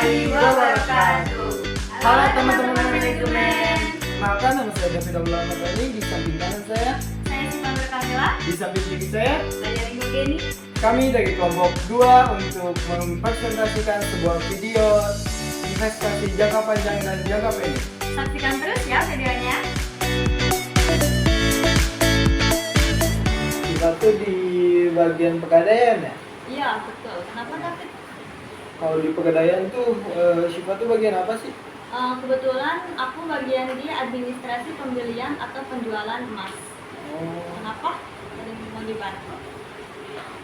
warahmatullahi wabarakatuh. Halo teman-teman manajemen. Maka nama saya David Abdullah Madani, di samping kanan saya, Siva Berkamila. di samping kiri saya, Ringo Geni. kami dari kelompok 2 untuk mempresentasikan sebuah video investasi jangka panjang dan jangka pendek. Saksikan terus ya videonya. Kita tuh di bagian pegadaian ya. Iya betul. Kenapa David? Kalau di pegadaian tuh Syifa tuh bagian apa sih? Kebetulan aku bagian di administrasi pembelian atau penjualan emas. Oh, Kenapa? Ada yang mau dibantu?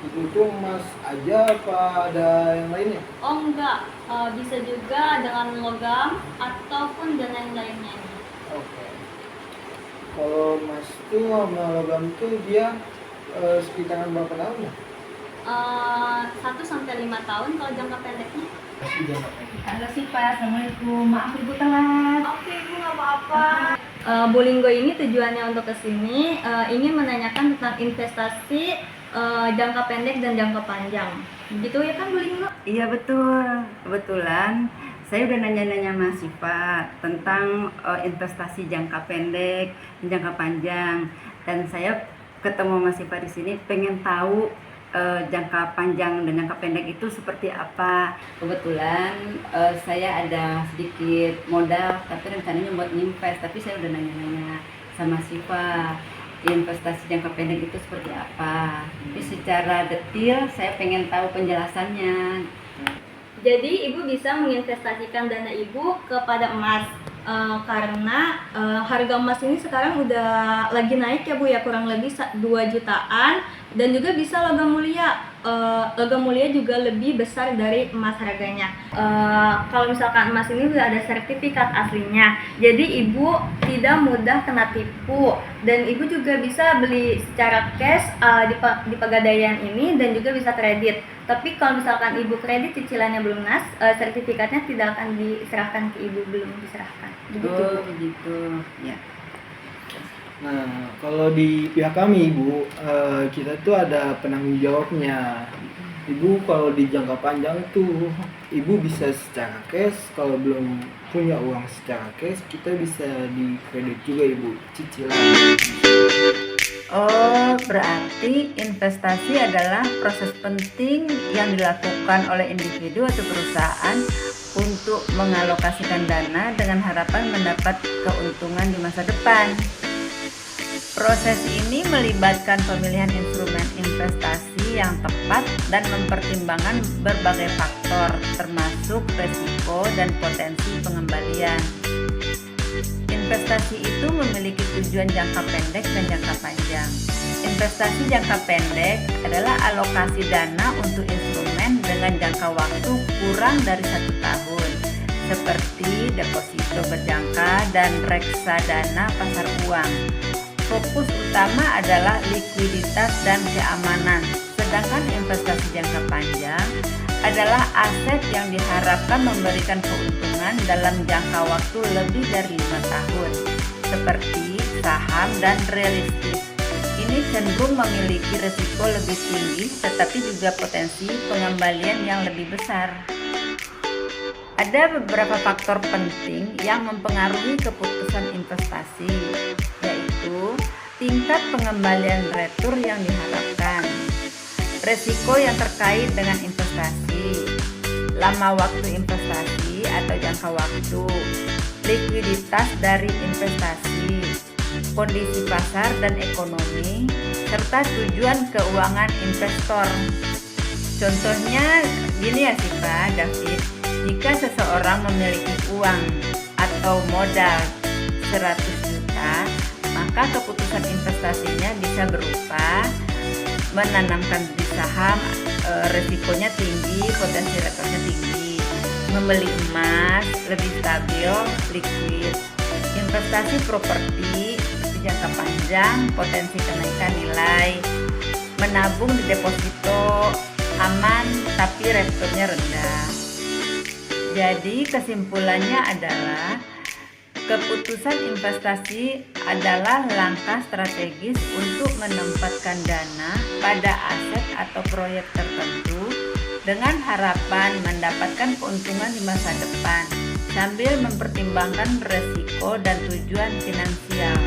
itu tuh emas aja apa ada yang lainnya? Oh enggak, bisa juga dengan logam ataupun dan lain-lainnya. Oke. Kalau emas tuh sama logam tuh dia sekitaran berapa tahun ya? 1 sampai 5 tahun kalau jangka pendeknya. Jangka pendek. Halo Siva, Assalamualaikum. Maaf ibu telat. Oke, ibu nggak apa-apa. Bulinggo ini tujuannya untuk kesini ingin menanyakan tentang investasi jangka pendek dan jangka panjang. Gitu ya kan Bulinggo? Iya betul. Kebetulan saya udah nanya-nanya Mas Siva tentang investasi jangka pendek dan jangka panjang. Dan saya ketemu Mas Siva di sini pengen tahu jangka panjang dan jangka pendek itu seperti apa. Kebetulan saya ada sedikit modal tapi rencananya buat invest, tapi saya udah nanya-nanya sama Siva investasi jangka pendek itu seperti apa. Tapi secara detail saya pengen tahu penjelasannya. Jadi ibu bisa menginvestasikan dana ibu kepada emas karena harga emas ini sekarang udah lagi naik ya Bu ya, kurang lebih 2 jutaan, dan juga bisa logam mulia. Logam mulia juga lebih besar dari emas harganya. Kalau misalkan emas ini udah ada sertifikat aslinya, jadi ibu tidak mudah kena tipu, dan ibu juga bisa beli secara cash di pegadaian ini dan juga bisa kredit. Tapi kalau misalkan ibu kredit cicilannya belum lunas, sertifikatnya tidak akan diserahkan ke ibu, belum diserahkan. Begitu. Oh begitu ya. Nah, kalau di pihak kami Ibu, kita tuh ada penanggung jawabnya. Ibu kalau di jangka panjang tuh Ibu bisa secara cash, kalau belum punya uang secara cash kita bisa di kredit juga Ibu, cicilan. Oh, berarti investasi adalah proses penting yang dilakukan oleh individu atau perusahaan untuk mengalokasikan dana dengan harapan mendapat keuntungan di masa depan. Proses ini melibatkan pemilihan instrumen investasi yang tepat dan mempertimbangkan berbagai faktor, termasuk risiko dan potensi pengembalian. Investasi itu memiliki tujuan jangka pendek dan jangka panjang. Investasi jangka pendek adalah alokasi dana untuk instrumen dengan jangka waktu kurang dari 1 tahun, seperti deposito berjangka dan reksadana pasar uang. Fokus utama adalah likuiditas dan keamanan, sedangkan investasi jangka panjang adalah aset yang diharapkan memberikan keuntungan dalam jangka waktu lebih dari 5 tahun, seperti saham dan real estate. Ini cenderung memiliki risiko lebih tinggi, tetapi juga potensi pengembalian yang lebih besar. Ada beberapa faktor penting yang mempengaruhi keputusan investasi, yaitu tingkat pengembalian retur yang diharapkan, resiko yang terkait dengan investasi, lama waktu investasi atau jangka waktu, likuiditas dari investasi, kondisi pasar dan ekonomi, serta tujuan keuangan investor. Contohnya gini ya Pak David, jika seseorang memiliki uang atau modal 100 juta, maka keputusan investasinya bisa berupa menanamkan di saham, resikonya tinggi, potensi returnnya tinggi, membeli emas lebih stabil, liquid, investasi properti jangka panjang, potensi kenaikan nilai, menabung di deposito aman tapi returnnya rendah. Jadi kesimpulannya adalah keputusan investasi adalah langkah strategis untuk menempatkan dana pada aset atau proyek tertentu dengan harapan mendapatkan keuntungan di masa depan sambil mempertimbangkan resiko dan tujuan finansial.